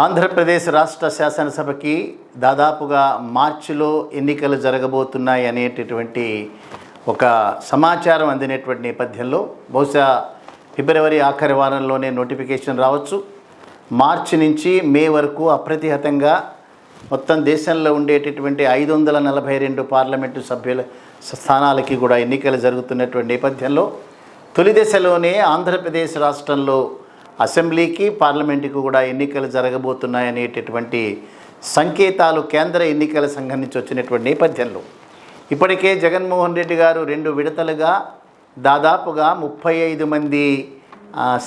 ఆంధ్రప్రదేశ్ రాష్ట్ర శాసనసభకి దాదాపుగా మార్చిలో ఎన్నికలు జరగబోతున్నాయి అనేటటువంటి ఒక సమాచారం అందినటువంటి నేపథ్యంలో బహుశా ఫిబ్రవరి ఆఖరి వారంలోనే నోటిఫికేషన్ రావచ్చు. మార్చి నుంచి మే వరకు అప్రతిహతంగా మొత్తం దేశంలో ఉండేటటువంటి 542 పార్లమెంటు సభ్యుల స్థానాలకి కూడా ఎన్నికలు జరుగుతున్నటువంటి నేపథ్యంలో తొలి దశలోనే ఆంధ్రప్రదేశ్ రాష్ట్రంలో అసెంబ్లీకి పార్లమెంటుకు కూడా ఎన్నికలు జరగబోతున్నాయనేటటువంటి సంకేతాలు కేంద్ర ఎన్నికల సంఘం నుంచి వచ్చినటువంటి నేపథ్యంలో ఇప్పటికే జగన్మోహన్ రెడ్డి గారు 2 విడతలుగా దాదాపుగా 35 మంది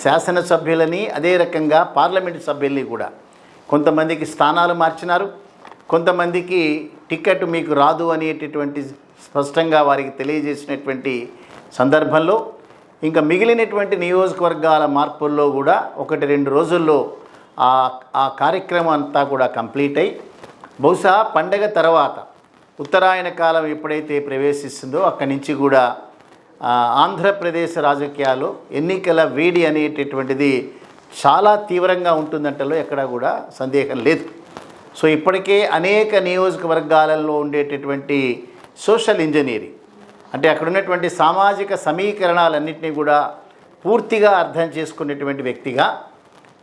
శాసనసభ్యులని అదే రకంగా పార్లమెంటు సభ్యుల్ని కూడా కొంతమందికి స్థానాలు మార్చినారు. కొంతమందికి టికెట్ మీకు రాదు అనేటటువంటి స్పష్టంగా వారికి తెలియజేసినటువంటి సందర్భంలో ఇంకా మిగిలినటువంటి నియోజకవర్గాల మార్పుల్లో కూడా 1-2 రోజుల్లో ఆ కార్యక్రమం అంతా కూడా కంప్లీట్ అయ్యి బహుశా పండగ తర్వాత ఉత్తరాయణ కాలం ఎప్పుడైతే ప్రవేశిస్తుందో అక్కడి నుంచి కూడా ఆంధ్రప్రదేశ్ రాజకీయాల్లో ఎన్నికల వేడి అనేటటువంటిది చాలా తీవ్రంగా ఉంటుందంటలో ఎక్కడా కూడా సందేహం లేదు. సో ఇప్పటికే అనేక నియోజకవర్గాలలో ఉండేటటువంటి సోషల్ ఇంజనీరింగ్ అంటే అక్కడ ఉన్నటువంటి సామాజిక సమీకరణాలన్నింటినీ కూడా పూర్తిగా అర్థం చేసుకునేటువంటి వ్యక్తిగా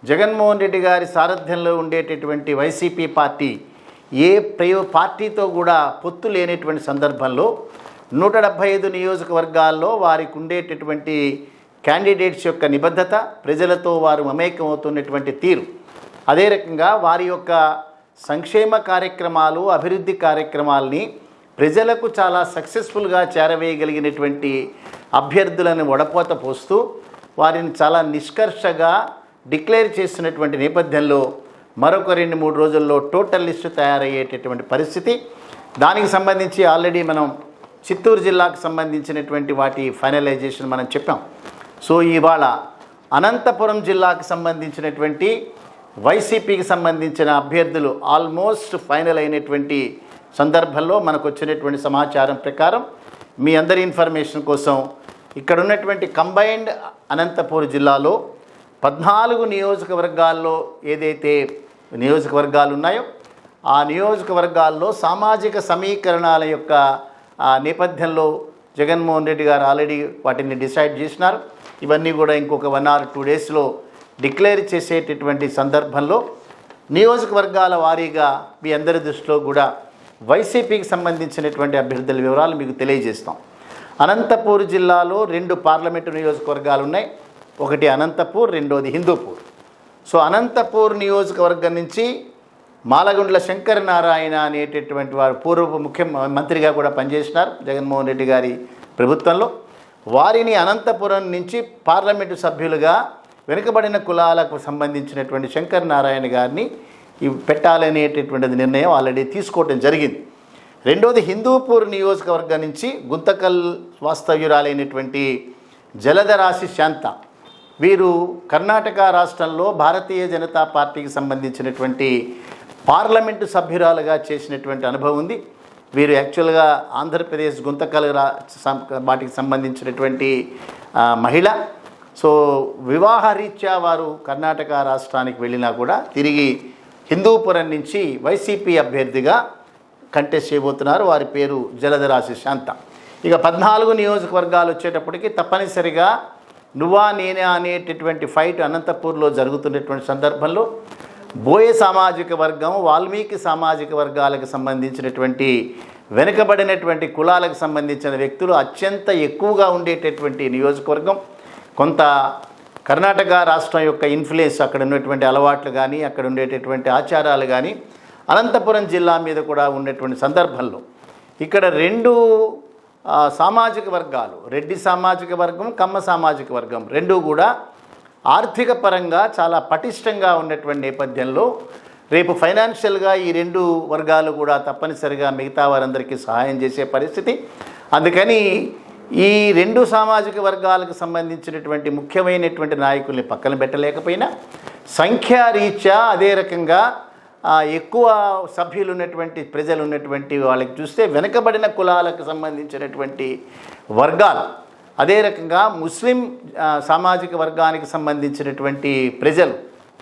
జగన్మోహన్ రెడ్డి గారి సారథ్యంలో ఉండేటటువంటి వైసీపీ పార్టీ ఏ పార్టీతో కూడా పొత్తు లేనటువంటి సందర్భంలో 175 నియోజకవర్గాల్లో వారికి ఉండేటటువంటి క్యాండిడేట్స్ యొక్క నిబద్ధత, ప్రజలతో వారు మమేకమవుతున్నటువంటి తీరు, అదే రకంగా వారి యొక్క సంక్షేమ కార్యక్రమాలు, అభివృద్ధి కార్యక్రమాలని ప్రజలకు చాలా సక్సెస్ఫుల్గా చేరవేయగలిగినటువంటి అభ్యర్థులను వడపోత పోస్తూ వారిని చాలా నిష్కర్షగా డిక్లేర్ చేస్తున్నటువంటి నేపథ్యంలో మరొక 2-3 రోజుల్లో టోటల్ లిస్టు తయారయ్యేటటువంటి పరిస్థితి. దానికి సంబంధించి ఆల్రెడీ మనం చిత్తూరు జిల్లాకు సంబంధించినటువంటి వాటి ఫైనలైజేషన్ మనం చెప్పాం. సో ఇవాళ అనంతపురం జిల్లాకు సంబంధించినటువంటి వైసీపీకి సంబంధించిన అభ్యర్థులు ఆల్మోస్ట్ ఫైనల్ అయినటువంటి సందర్భంలో మనకు వచ్చినటువంటి సమాచారం ప్రకారం మీ అందరి ఇన్ఫర్మేషన్ కోసం ఇక్కడ ఉన్నటువంటి కంబైన్డ్ అనంతపూర్ జిల్లాలో 14 నియోజకవర్గాల్లో ఏదైతే నియోజకవర్గాలు ఉన్నాయో ఆ నియోజకవర్గాల్లో సామాజిక సమీకరణాల యొక్క నేపథ్యంలో జగన్మోహన్ రెడ్డి గారు ఆల్రెడీ వాటిని డిసైడ్ చేసినారు. ఇవన్నీ కూడా ఇంకొక 1 or 2 డేస్లో డిక్లేర్ చేసేటటువంటి సందర్భంలో నియోజకవర్గాల వారీగా మీ అందరి దృష్టిలో కూడా వైసీపీకి సంబంధించినటువంటి అభ్యర్థుల వివరాలు మీకు తెలియజేస్తాం. అనంతపూర్ జిల్లాలో 2 పార్లమెంటు నియోజకవర్గాలు ఉన్నాయి. ఒకటి అనంతపూర్, రెండోది హిందూపూర్. సో అనంతపూర్ నియోజకవర్గం నుంచి మాలగుండ్ల శంకర నారాయణ అనేటటువంటి వారు పూర్వ ముఖ్యమంత్రిగా కూడా పనిచేసినారు జగన్మోహన్ రెడ్డి గారి ప్రభుత్వంలో. వారిని అనంతపురం నుంచి పార్లమెంటు సభ్యులుగా వెనుకబడిన కులాలకు సంబంధించినటువంటి శంకర నారాయణ గారిని పెట్టాలనేటటువంటిది నిర్ణయం ఆల్రెడీ తీసుకోవడం జరిగింది. రెండోది హిందూపూర్ నియోజకవర్గం నుంచి గుంతకల్ వాస్తవ్యురాలైనటువంటి జలధరాశి శాంత, వీరు కర్ణాటక రాష్ట్రంలో భారతీయ జనతా పార్టీకి సంబంధించినటువంటి పార్లమెంటు సభ్యురాలుగా చేసినటువంటి అనుభవం ఉంది. వీరు యాక్చువల్గా ఆంధ్రప్రదేశ్ గుంతకల్ వాటికి సంబంధించినటువంటి మహిళ. సో వివాహరీత్యా వారు కర్ణాటక రాష్ట్రానికి వెళ్ళినా కూడా తిరిగి హిందూపురం నుంచి వైసీపీ అభ్యర్థిగా కంటెస్ట్ చేయబోతున్నారు. వారి పేరు జలధరాశి శాంత. ఇక 14 నియోజకవర్గాలు వచ్చేటప్పటికి తప్పనిసరిగా నువ్వా నేనే అనేటటువంటి ఫైట్ అనంతపూర్లో జరుగుతున్నటువంటి సందర్భంలో బోయ సామాజిక వర్గం, వాల్మీకి సామాజిక వర్గాలకు సంబంధించినటువంటి వెనుకబడినటువంటి కులాలకు సంబంధించిన వ్యక్తులు అత్యంత ఎక్కువగా ఉండేటటువంటి నియోజకవర్గం. కొంత కర్ణాటక రాష్ట్రం యొక్క ఇన్ఫ్లుయెన్స్, అక్కడ ఉన్నటువంటి అలవాట్లు కానీ అక్కడ ఉండేటటువంటి ఆచారాలు కానీ అనంతపురం జిల్లా మీద కూడా ఉన్నటువంటి సందర్భంలో ఇక్కడ 2 సామాజిక వర్గాలు, రెడ్డి సామాజిక వర్గం, కమ్మ సామాజిక వర్గం, 2 కూడా ఆర్థిక పరంగా చాలా పటిష్టంగా ఉన్నటువంటి నేపథ్యంలో రేపు ఫైనాన్షియల్గా ఈ 2 వర్గాలు కూడా తప్పనిసరిగా మిగతా వారందరికీ సహాయం చేసే పరిస్థితి. అందుకని ఈ 2 సామాజిక వర్గాలకు సంబంధించినటువంటి ముఖ్యమైనటువంటి నాయకుల్ని పక్కన పెట్టలేకపోయినా సంఖ్యారీత్యా అదే రకంగా ఎక్కువ సభ్యులు ఉన్నటువంటి ప్రజలు ఉన్నటువంటి వాళ్ళకి చూస్తే వెనుకబడిన కులాలకు సంబంధించినటువంటి వర్గాలు, అదే రకంగా ముస్లిం సామాజిక వర్గానికి సంబంధించినటువంటి ప్రజలు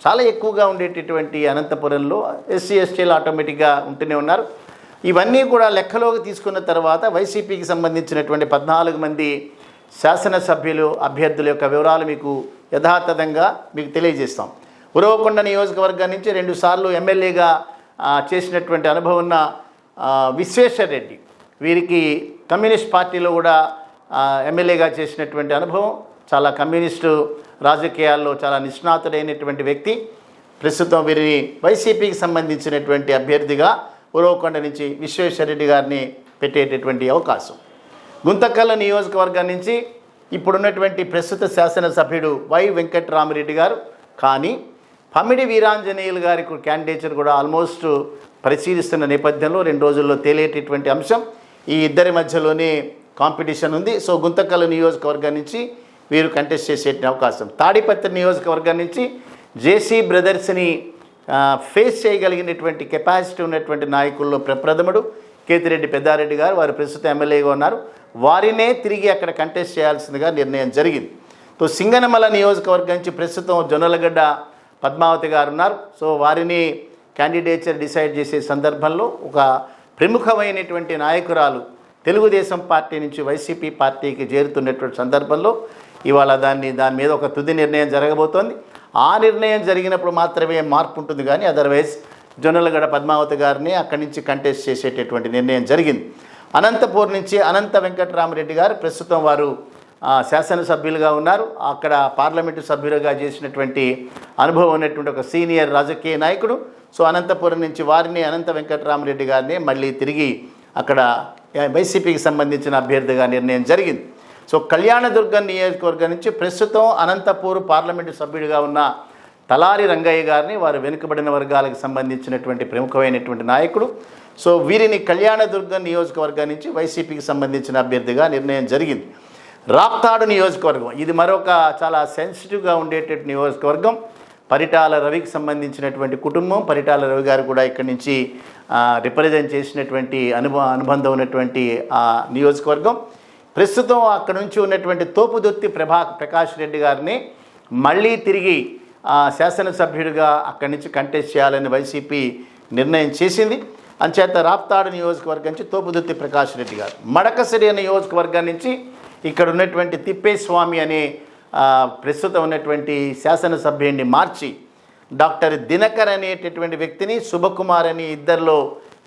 చాలా ఎక్కువగా ఉండేటటువంటి అనంతపురంలో ఎస్సీ ఎస్టీలు ఆటోమేటిక్గా ఉంటూనే ఉన్నారు. ఇవన్నీ కూడా లెక్కలోకి తీసుకున్న తర్వాత వైసీపీకి సంబంధించినటువంటి 14 మంది శాసనసభ్యులు అభ్యర్థుల యొక్క వివరాలు మీకు యథాతథంగా మీకు తెలియజేస్తాం. ఉరవకొండ నియోజకవర్గం నుంచి 2 సార్లు ఎమ్మెల్యేగా చేసినటువంటి అనుభవం ఉన్న విశ్వేశ్వర్ రెడ్డి, వీరికి కమ్యూనిస్ట్ పార్టీలో కూడా ఎమ్మెల్యేగా చేసినటువంటి అనుభవం, చాలా కమ్యూనిస్టు రాజకీయాల్లో చాలా నిష్ణాతుడైనటువంటి వ్యక్తి. ప్రస్తుతం వీరిని వైసీపీకి సంబంధించినటువంటి అభ్యర్థిగా ఉరవకొండ నుంచి విశ్వేశ్వర్ రెడ్డి గారిని పెట్టేటటువంటి అవకాశం. గుంతకల్ నియోజకవర్గం నుంచి ఇప్పుడున్నటువంటి ప్రస్తుత శాసనసభ్యుడు వై వెంకట్రామరెడ్డి గారు, కానీ పమిడి వీరాంజనేయులు గారి క్యాండిడేచర్ కూడా ఆల్మోస్ట్ పరిశీలిస్తున్న నేపథ్యంలో 2 రోజుల్లో తేలేటటువంటి అంశం. ఈ ఇద్దరి మధ్యలోనే కాంపిటీషన్ ఉంది. సో గుంతకల్ నియోజకవర్గం నుంచి వీరు కంటెస్ట్ చేసే అవకాశం. తాడిపత్రి నియోజకవర్గం నుంచి జేసీ బ్రదర్స్ని ఫేస్ చేయగలిగినటువంటి కెపాసిటీ ఉన్నటువంటి నాయకుల్లో ప్రప్రథముడు కేతిరెడ్డి పెద్దారెడ్డి గారు. వారు ప్రస్తుతం ఎమ్మెల్యేగా ఉన్నారు. వారినే తిరిగి అక్కడ కంటెస్ట్ చేయాల్సిందిగా నిర్ణయం జరిగింది. సో సింగనమల నియోజకవర్గం నుంచి ప్రస్తుతం జొన్నలగడ్డ పద్మావతి గారు ఉన్నారు. సో వారిని క్యాండిడేచర్ డిసైడ్ చేసే సందర్భంలో ఒక ప్రముఖమైనటువంటి నాయకురాలు తెలుగుదేశం పార్టీ నుంచి వైసీపీ పార్టీకి చేరుతున్నటువంటి సందర్భంలో ఇవాళ దాని మీద ఒక తుది నిర్ణయం జరగబోతోంది. ఆ నిర్ణయం జరిగినప్పుడు మాత్రమే మార్పు ఉంటుంది, కానీ అదర్వైజ్ జొన్నలగడ్డ పద్మావతి గారిని అక్కడి నుంచి కంటెస్ట్ చేసేటటువంటి నిర్ణయం జరిగింది. అనంతపూర్ నుంచి అనంత వెంకటరామరెడ్డి గారు ప్రస్తుతం వారు శాసనసభ్యులుగా ఉన్నారు. అక్కడ పార్లమెంటు సభ్యులుగా చేసినటువంటి అనుభవం ఉన్నటువంటి ఒక సీనియర్ రాజకీయ నాయకుడు. సో అనంతపురం నుంచి వారిని అనంత వెంకటరామరెడ్డి గారిని మళ్ళీ తిరిగి అక్కడ వైసీపీకి సంబంధించిన అభ్యర్థిగా నిర్ణయం జరిగింది. సో కళ్యాణదుర్గం నియోజకవర్గం నుంచి ప్రస్తుతం అనంతపూర్ పార్లమెంటు సభ్యుడిగా ఉన్న తలారి రంగయ్య గారిని, వారు వెనుకబడిన వర్గాలకు సంబంధించినటువంటి ప్రముఖమైనటువంటి నాయకుడు. సో వీరిని కళ్యాణదుర్గం నియోజకవర్గం నుంచి వైసీపీకి సంబంధించిన అభ్యర్థిగా నిర్ణయం జరిగింది. రాప్తాడు నియోజకవర్గం, ఇది మరొక చాలా సెన్సిటివ్గా ఉండేటటువంటి నియోజకవర్గం. పరిటాల రవికి సంబంధించినటువంటి కుటుంబం, పరిటాల రవి గారు కూడా ఇక్కడి నుంచి రిప్రజెంట్ చేసినటువంటి అనుబంధం ఉన్నటువంటి నియోజకవర్గం. ప్రస్తుతం అక్కడ నుంచి ఉన్నటువంటి తోపుదొత్తి ప్రకాష్ రెడ్డి గారిని మళ్ళీ తిరిగి శాసనసభ్యుడిగా అక్కడి నుంచి కంటెస్ట్ చేయాలని వైసీపీ నిర్ణయం చేసింది. అంచేత రాప్తాడు నియోజకవర్గం నుంచి తోపుదొత్తి ప్రకాష్ రెడ్డి గారు. మడకసిరి నియోజకవర్గం నుంచి ఇక్కడ ఉన్నటువంటి తిప్పేస్వామి అనే ప్రస్తుతం ఉన్నటువంటి శాసనసభ్యుడిని మార్చి డాక్టర్ దినకర్ అనేటటువంటి వ్యక్తిని శుభకుమార్ అని ఇద్దరిలో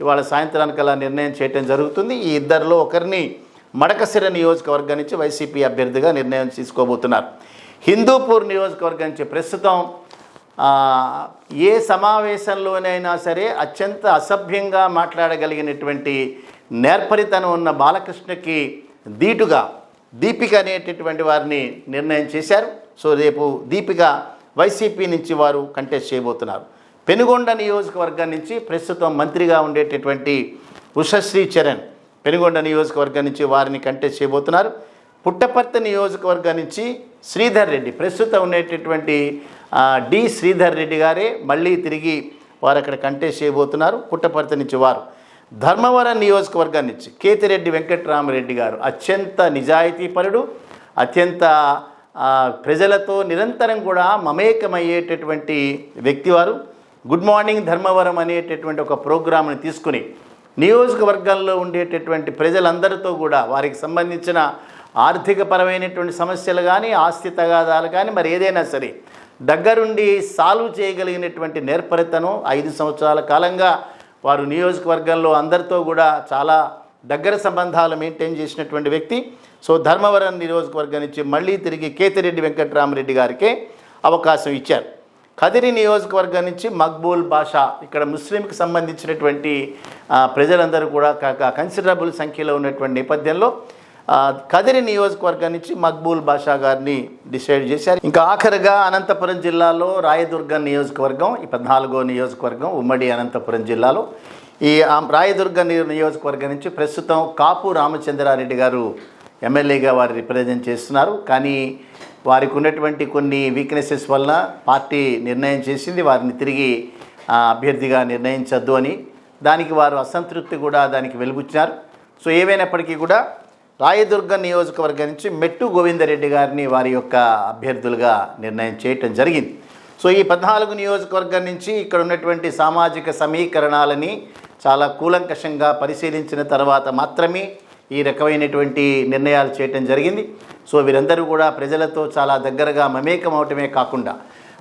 ఇవాళ సాయంత్రానికల్లా నిర్ణయం చేయడం జరుగుతుంది. ఈ ఇద్దరిలో ఒకరిని మడకసిర నియోజకవర్గం నుంచి వైసీపీ అభ్యర్థిగా నిర్ణయం తీసుకోబోతున్నారు. హిందూపూర్ నియోజకవర్గం నుంచి ప్రస్తుతం ఏ సమావేశంలోనైనా సరే అత్యంత అసభ్యంగా మాట్లాడగలిగినటువంటి నేర్పరితనం ఉన్న బాలకృష్ణకి దీటుగా దీపిక అనేటటువంటి వారిని నిర్ణయం చేశారు. సో రేపు దీపిక వైసీపీ నుంచి వారు కంటెస్ట్ చేయబోతున్నారు. పెనుగొండ నియోజకవర్గం నుంచి ప్రస్తుతం మంత్రిగా ఉండేటటువంటి ఉషశ్రీ చరణ్ పెనుగొండ నియోజకవర్గం నుంచి వారిని కంటెస్ట్ చేయబోతున్నారు. పుట్టపర్తి నియోజకవర్గం నుంచి శ్రీధర్ రెడ్డి, ప్రస్తుతం ఉండేటటువంటి డి శ్రీధర్ రెడ్డి గారే మళ్ళీ తిరిగి వారు అక్కడ కంటెస్ట్ చేయబోతున్నారు. పుట్టపర్తి నుంచి వారు. ధర్మవరం నియోజకవర్గం నుంచి కేతిరెడ్డి వెంకట్రామరెడ్డి గారు అత్యంత నిజాయితీపరుడు, అత్యంత ప్రజలతో నిరంతరం కూడా మమేకమయ్యేటటువంటి వ్యక్తి వారు. గుడ్ మార్నింగ్ ధర్మవరం అనేటటువంటి ఒక ప్రోగ్రాంని తీసుకుని నియోజకవర్గంలో ఉండేటటువంటి ప్రజలందరితో కూడా వారికి సంబంధించిన ఆర్థికపరమైనటువంటి సమస్యలు కానీ, ఆస్తి తగాదాలు కానీ, మరి ఏదైనా సరే దగ్గరుండి సాల్వ్ చేయగలిగినటువంటి నేర్పరితనం 5 సంవత్సరాల కాలంగా వారు నియోజకవర్గంలో అందరితో కూడా చాలా దగ్గర సంబంధాలు మెయింటైన్ చేసినటువంటి వ్యక్తి. సో ధర్మవరం నియోజకవర్గం నుంచి మళ్ళీ తిరిగి కేతిరెడ్డి వెంకట్రామరెడ్డి గారికే అవకాశం ఇచ్చారు. కదిరి నియోజకవర్గం నుంచి మక్బూల్ బాషా, ఇక్కడ ముస్లింకి సంబంధించినటువంటి ప్రజలందరూ కూడా కన్సిడరబుల్ సంఖ్యలో ఉన్నటువంటి నేపథ్యంలో కదిరి నియోజకవర్గం నుంచి మక్బూల్ బాషా గారిని డిసైడ్ చేశారు. ఇంకా ఆఖరిగా అనంతపురం జిల్లాలో రాయదుర్గం నియోజకవర్గం, ఈ 14వ నియోజకవర్గం ఉమ్మడి అనంతపురం జిల్లాలో. ఈ రాయదుర్గం నియోజకవర్గం నుంచి ప్రస్తుతం కాపు రామచంద్రారెడ్డి గారు ఎమ్మెల్యేగా వారు రిప్రజెంట్ చేస్తున్నారు. కానీ వారికి ఉన్నటువంటి కొన్ని వీక్నెసెస్ వల్ల పార్టీ నిర్ణయం చేసింది వారిని తిరిగి అభ్యర్థిగా నిర్ణయించద్దు అని. దానికి వారు అసంతృప్తి కూడా దానికి వెలుబుచ్చారు. సో ఏవైనప్పటికీ కూడా రాయదుర్గం నియోజకవర్గం నుంచి మెట్టు గోవిందరెడ్డి గారిని వారి యొక్క అభ్యర్థులుగా నిర్ణయం చేయటం జరిగింది. సో ఈ 14 నియోజకవర్గం నుంచి ఇక్కడ ఉన్నటువంటి సామాజిక సమీకరణాలని చాలా కూలంకషంగా పరిశీలించిన తర్వాత మాత్రమే ఈ రకమైనటువంటి నిర్ణయాలు చేయటం జరిగింది. సో వీరందరూ కూడా ప్రజలతో చాలా దగ్గరగా మమేకం అవటమే కాకుండా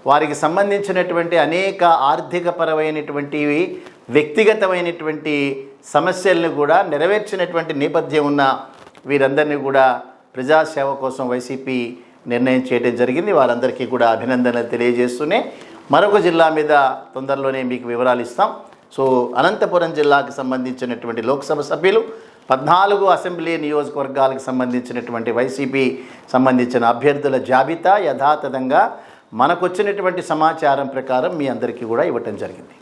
వారికి సంబంధించినటువంటి అనేక ఆర్థికపరమైనటువంటి వ్యక్తిగతమైనటువంటి సమస్యలను కూడా నెరవేర్చినటువంటి నేపథ్యం ఉన్న వీరందరినీ కూడా ప్రజాసేవ కోసం వైసీపీ నిర్ణయం చేయడం జరిగింది. వారందరికీ కూడా అభినందనలు తెలియజేస్తూనే మరొక జిల్లా మీద తొందరలోనే మీకు వివరాలు ఇస్తాం. సో అనంతపురం జిల్లాకు సంబంధించినటువంటి లోక్సభ సభ్యులు 14 అసెంబ్లీ నియోజకవర్గాలకు సంబంధించినటువంటి వైసీపీ సంబంధించిన అభ్యర్థుల జాబితా యథాతథంగా మనకొచ్చినటువంటి సమాచారం ప్రకారం మీ అందరికీ కూడా ఇవ్వటం జరిగింది.